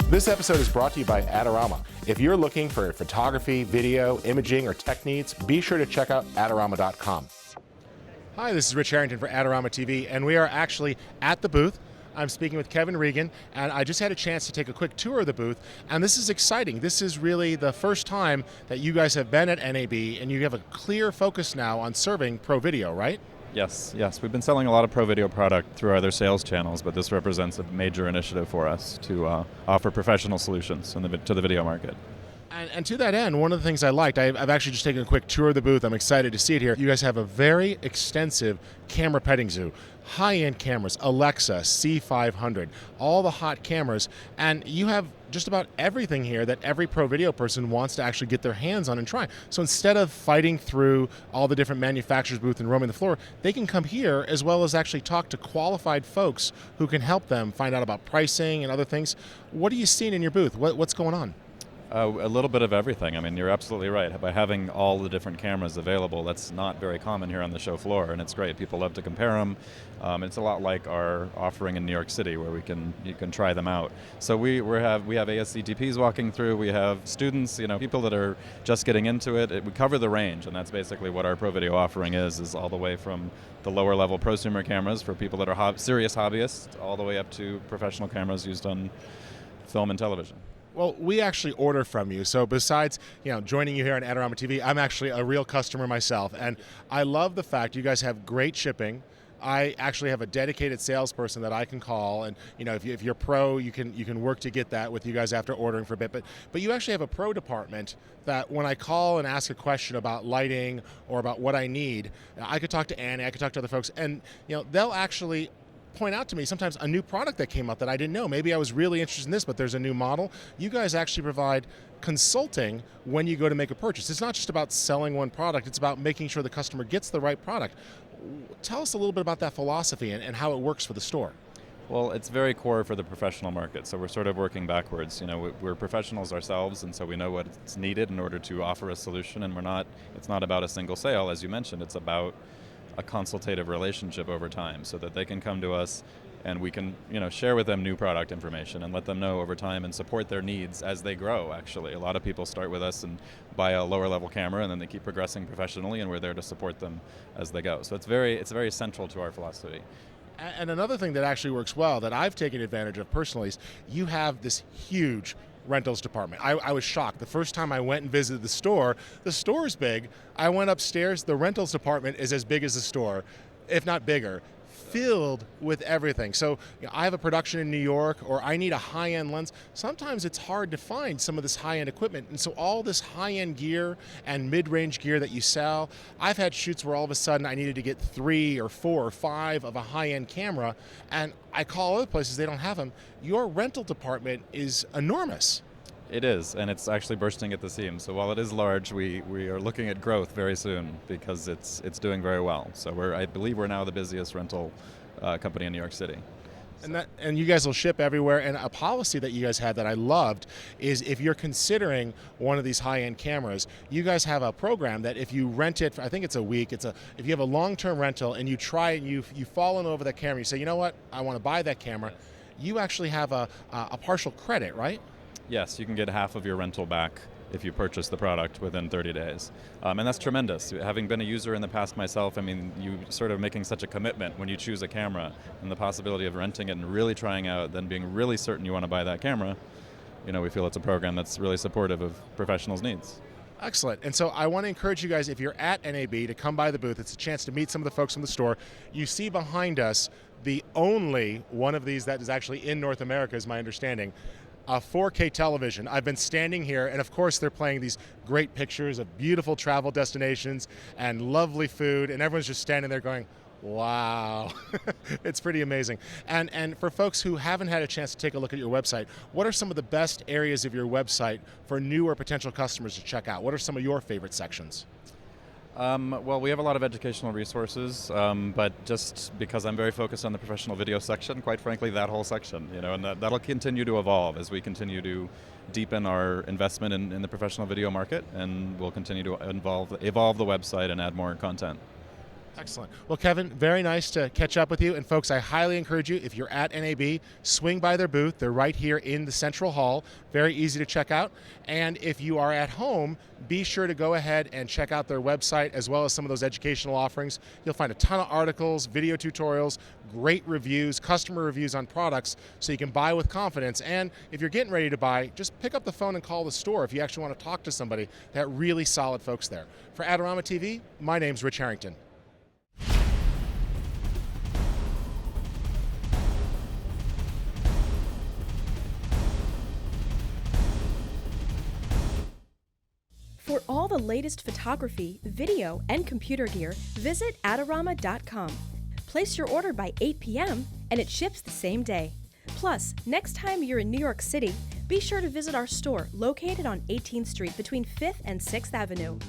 This episode is brought to you by Adorama. If you're looking for photography, video, imaging, or tech needs, be sure to check out Adorama.com. Hi, this is Rich Harrington for Adorama TV, and we are actually at the booth. I'm speaking with Kevin Reagan, and I just had a chance to take a quick tour of the booth, and this is exciting. This is really the first time that you guys have been at NAB, and you have a clear focus now on serving pro video, right? Yes. We've been selling a lot of pro video product through other sales channels, but this represents a major initiative for us to offer professional solutions to the video market. And to that end, one of the things I liked, I've actually just taken a quick tour of the booth. I'm excited to see it here. You guys have a very extensive camera petting zoo. High-end cameras, Alexa, C500, all the hot cameras, and you have just about everything here that every pro video person wants to actually get their hands on and try. So instead of fighting through all the different manufacturers' booths and roaming the floor, they can come here as well as actually talk to qualified folks who can help them find out about pricing and other things. What are you seeing in your booth? What's going on? A little bit of everything. I mean, you're absolutely right. By having all the different cameras available, that's not very common here on the show floor, and it's great. People love to compare them. It's a lot like our offering in New York City, where you can try them out. So we have ASCTPs walking through. We have students, people that are just getting into it. We cover the range, and that's basically what our pro video offering is all the way from the lower level prosumer cameras for people that are serious hobbyists, all the way up to professional cameras used on film and television. Well, we actually order from you. So besides, joining you here on Adorama TV, I'm actually a real customer myself. And I love the fact you guys have great shipping. I actually have a dedicated salesperson that I can call, and if you're pro, you can work to get that with you guys after ordering for a bit. But you actually have a pro department that when I call and ask a question about lighting or about what I need, I could talk to Annie, I could talk to other folks, and they'll actually point out to me sometimes a new product that came out that I didn't know. Maybe I was really interested in this, but there's a new model. You guys actually provide consulting when you go to make a purchase. It's not just about selling one product, it's about making sure the customer gets the right product. Tell us a little bit about that philosophy and how it works for the store. Well, it's very core for the professional market, so we're sort of working backwards. We're professionals ourselves, and so we know what's needed in order to offer a solution, and it's not about a single sale, as you mentioned. It's about a consultative relationship over time, so that they can come to us and we can share with them new product information and let them know over time and support their needs as they grow. Actually, a lot of people start with us and buy a lower level camera, and then they keep progressing professionally, and we're there to support them as they go. So it's very central to our philosophy. And another thing that actually works well that I've taken advantage of personally is you have this huge rentals department. I was shocked. The first time I went and visited the store is big. I went upstairs, the rentals department is as big as the store, if not bigger, filled with everything. So I have a production in New York, or I need a high-end lens. Sometimes it's hard to find some of this high-end equipment, and so all this high-end gear and mid-range gear that you sell, I've had shoots where all of a sudden I needed to get 3 or 4 or 5 of a high-end camera, and I call other places, they don't have them. Your rental department is enormous. It is, and it's actually bursting at the seams. So while it is large, we are looking at growth very soon because it's doing very well. So I believe we're now the busiest rental company in New York City. And you guys will ship everywhere. And a policy that you guys had that I loved is if you're considering one of these high-end cameras, you guys have a program that if you rent it, I think it's a week, if you have a long-term rental and you try and you've fallen over that camera, you say, you know what, I want to buy that camera, you actually have a partial credit, right? Yes, you can get half of your rental back if you purchase the product within 30 days. And that's tremendous. Having been a user in the past myself, you sort of making such a commitment when you choose a camera, and the possibility of renting it and really trying out, then being really certain you want to buy that camera, we feel it's a program that's really supportive of professionals' needs. Excellent. And so I want to encourage you guys, if you're at NAB, to come by the booth. It's a chance to meet some of the folks from the store. You see behind us the only one of these that is actually in North America, is my understanding. A 4K television. I've been standing here, and of course they're playing these great pictures of beautiful travel destinations and lovely food, and everyone's just standing there going, wow. It's pretty amazing. And for folks who haven't had a chance to take a look at your website, what are some of the best areas of your website for new or potential customers to check out? What are some of your favorite sections? Well, we have a lot of educational resources, but just because I'm very focused on the professional video section, quite frankly, that whole section, and that'll continue to evolve as we continue to deepen our investment in the professional video market, and we'll continue to evolve the website and add more content. Excellent. Well, Kevin, very nice to catch up with you. And folks, I highly encourage you, if you're at NAB, swing by their booth. They're right here in the Central Hall. Very easy to check out. And if you are at home, be sure to go ahead and check out their website as well as some of those educational offerings. You'll find a ton of articles, video tutorials, great reviews, customer reviews on products so you can buy with confidence. And if you're getting ready to buy, just pick up the phone and call the store if you actually want to talk to somebody. That really solid folks there. For Adorama TV, my name's Rich Harrington. For all the latest photography, video, and computer gear, visit Adorama.com. Place your order by 8 p.m. and it ships the same day. Plus, next time you're in New York City, be sure to visit our store located on 18th Street between 5th and 6th Avenue.